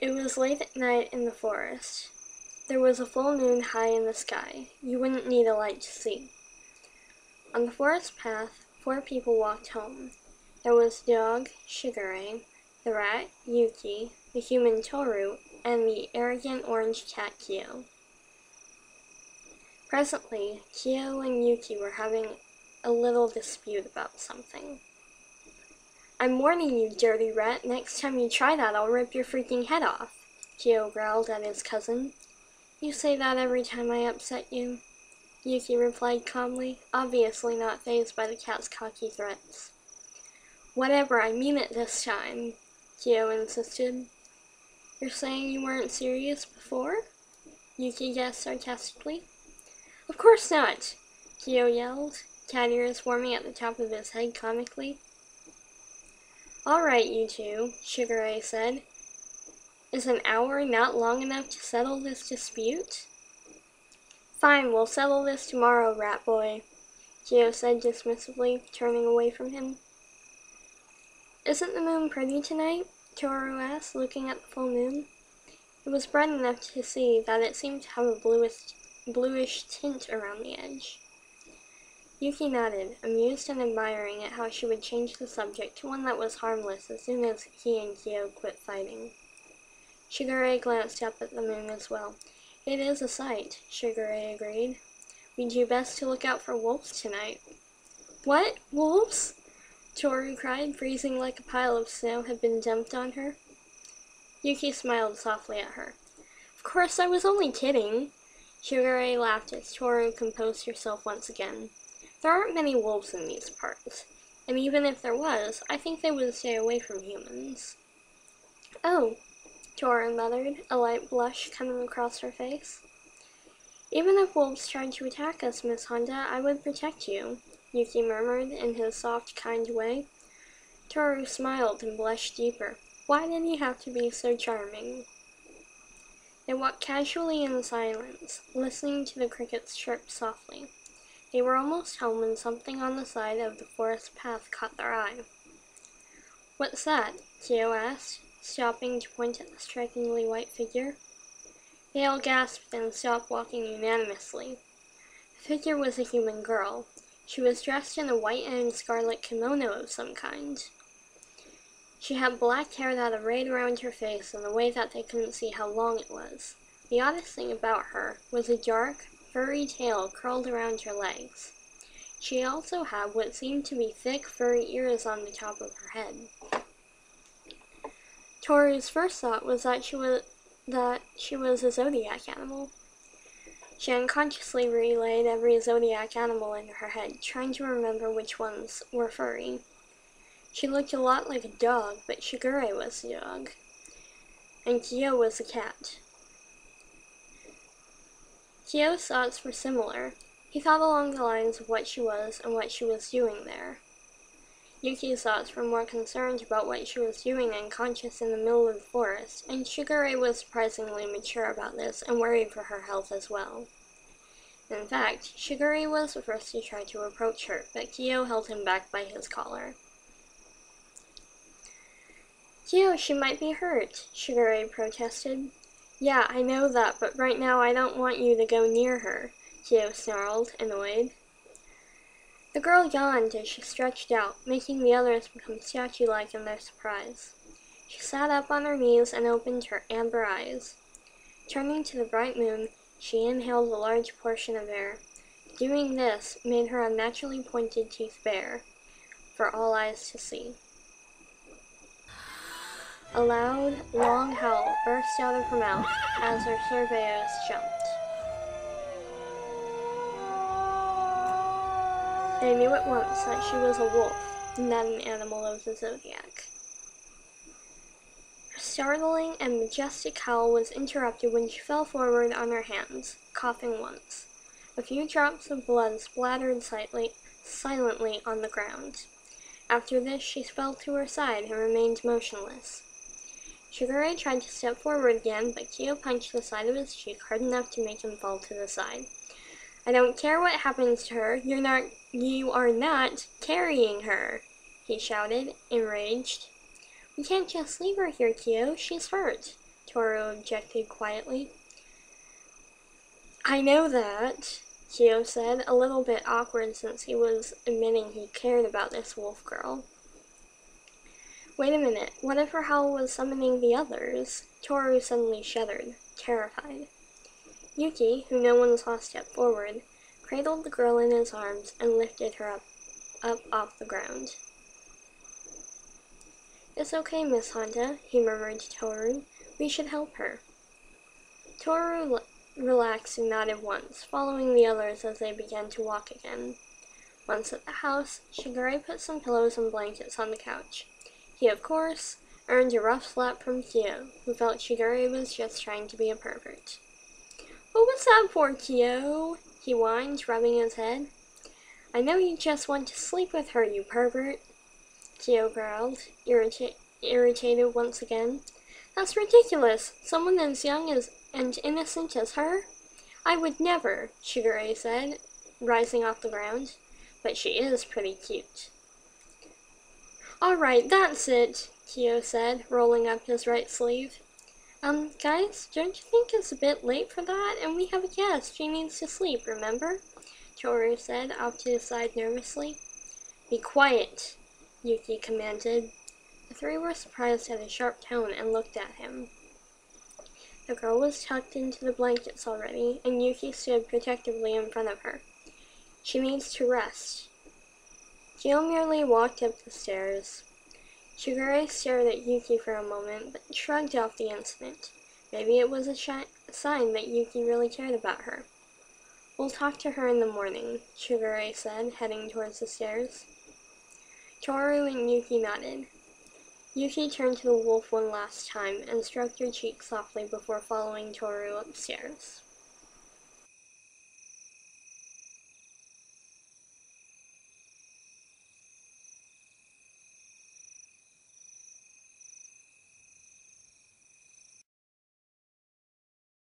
It was late at night in the forest. There was a full moon high in the sky. You wouldn't need a light to see. On the forest path, 4 people walked home. There was the dog, Shigure, the rat, Yuki, the human Toru, and the arrogant orange cat, Kyo. Presently, Kyo and Yuki were having a little dispute about something. "I'm warning you, dirty rat, next time you try that I'll rip your freaking head off," Kyo growled at his cousin. "You say that every time I upset you," Yuki replied calmly, obviously not fazed by the cat's cocky threats. "Whatever, I mean it this time," Kyo insisted. "You're saying you weren't serious before?" Yuki guessed sarcastically. "Of course not!" Kyo yelled, cat ears forming at the top of his head comically. "All right, you two," Shigure said. "Is an hour not long enough to settle this dispute?" "Fine, we'll settle this tomorrow, rat boy," Kyo said dismissively, turning away from him. "Isn't the moon pretty tonight?" Toru asked, looking at the full moon. It was bright enough to see that it seemed to have a bluish tint around the edge. Yuki nodded, amused and admiring at how she would change the subject to one that was harmless as soon as he and Kyo quit fighting. Shigure glanced up at the moon as well. "It is a sight," Shigure agreed. "We'd do best to look out for wolves tonight." "What? Wolves?" Toru cried, freezing like a pile of snow had been dumped on her. Yuki smiled softly at her. "Of course, I was only kidding." Shigure laughed as Toru composed herself once again. "There aren't many wolves in these parts, and even if there was, I think they would stay away from humans." "Oh," Toru muttered, a light blush coming across her face. "Even if wolves tried to attack us, Miss Honda, I would protect you," Yuki murmured in his soft, kind way. Toru smiled and blushed deeper. Why did he have to be so charming? They walked casually in silence, listening to the crickets chirp softly. They were almost home when something on the side of the forest path caught their eye. "What's that?" Kyo asked, stopping to point at the strikingly white figure. They all gasped and stopped walking unanimously. The figure was a human girl. She was dressed in a white and scarlet kimono of some kind. She had black hair that arrayed around her face in a way that they couldn't see how long it was. The oddest thing about her was a dark, furry tail curled around her legs. She also had what seemed to be thick, furry ears on the top of her head. Toru's first thought was that she was a zodiac animal. She unconsciously relayed every zodiac animal in her head, trying to remember which ones were furry. She looked a lot like a dog, but Shigure was the dog, and Kyo was a cat. Kyo's thoughts were similar. He thought along the lines of what she was and what she was doing there. Yuki's thoughts were more concerned about what she was doing unconscious in the middle of the forest, and Shigure was surprisingly mature about this and worried for her health as well. In fact, Shigure was the first to try to approach her, but Kyo held him back by his collar. "Kyo, she might be hurt," Shigure protested. "Yeah, I know that, but right now I don't want you to go near her," Kyo snarled, annoyed. The girl yawned as she stretched out, making the others become statue-like in their surprise. She sat up on her knees and opened her amber eyes. Turning to the bright moon, she inhaled a large portion of air. Doing this made her unnaturally pointed teeth bare, for all eyes to see. A loud, long howl burst out of her mouth as her Cervaeus jumped. They knew at once that she was a wolf, not an animal of the zodiac. Her startling and majestic howl was interrupted when she fell forward on her hands, coughing once. A few drops of blood splattered silently on the ground. After this, she fell to her side and remained motionless. Shigure tried to step forward again, but Kyo punched the side of his cheek hard enough to make him fall to the side. "I don't care what happens to her, you are not carrying her," he shouted, enraged. "We can't just leave her here, Kyo, she's hurt," Toru objected quietly. I know that, Kyo said, a little bit awkward since he was admitting he cared about this wolf girl. Wait a minute, what if her howl was summoning the others? Toru suddenly shuddered, terrified. Yuki, who no one saw step forward, cradled the girl in his arms and lifted her up off the ground. It's okay, Miss Honda, he murmured to Toru. We should help her. Toru relaxed and nodded once, following the others as they began to walk again. Once at the house, Shigure put some pillows and blankets on the couch. He, of course, earned a rough slap from Kyo, who felt Shigure was just trying to be a pervert. What was that for, Kyo? He whined, rubbing his head. I know you just want to sleep with her, you pervert, Kyo growled, irritated once again. That's ridiculous! Someone as young and innocent as her? I would never, Shigure said, rising off the ground. But she is pretty cute. Alright, that's it, Kyo said, rolling up his right sleeve. Guys, don't you think it's a bit late for that? And we have a guest. She needs to sleep, remember? Toru said, off to his side nervously. Be quiet, Yuki commanded. The three were surprised at his sharp tone and looked at him. The girl was tucked into the blankets already, and Yuki stood protectively in front of her. She needs to rest. Kyo merely walked up the stairs. Shigure stared at Yuki for a moment, but shrugged off the incident. Maybe it was a sign that Yuki really cared about her. We'll talk to her in the morning, Shigure said, heading towards the stairs. Toru and Yuki nodded. Yuki turned to the wolf one last time and stroked her cheek softly before following Toru upstairs.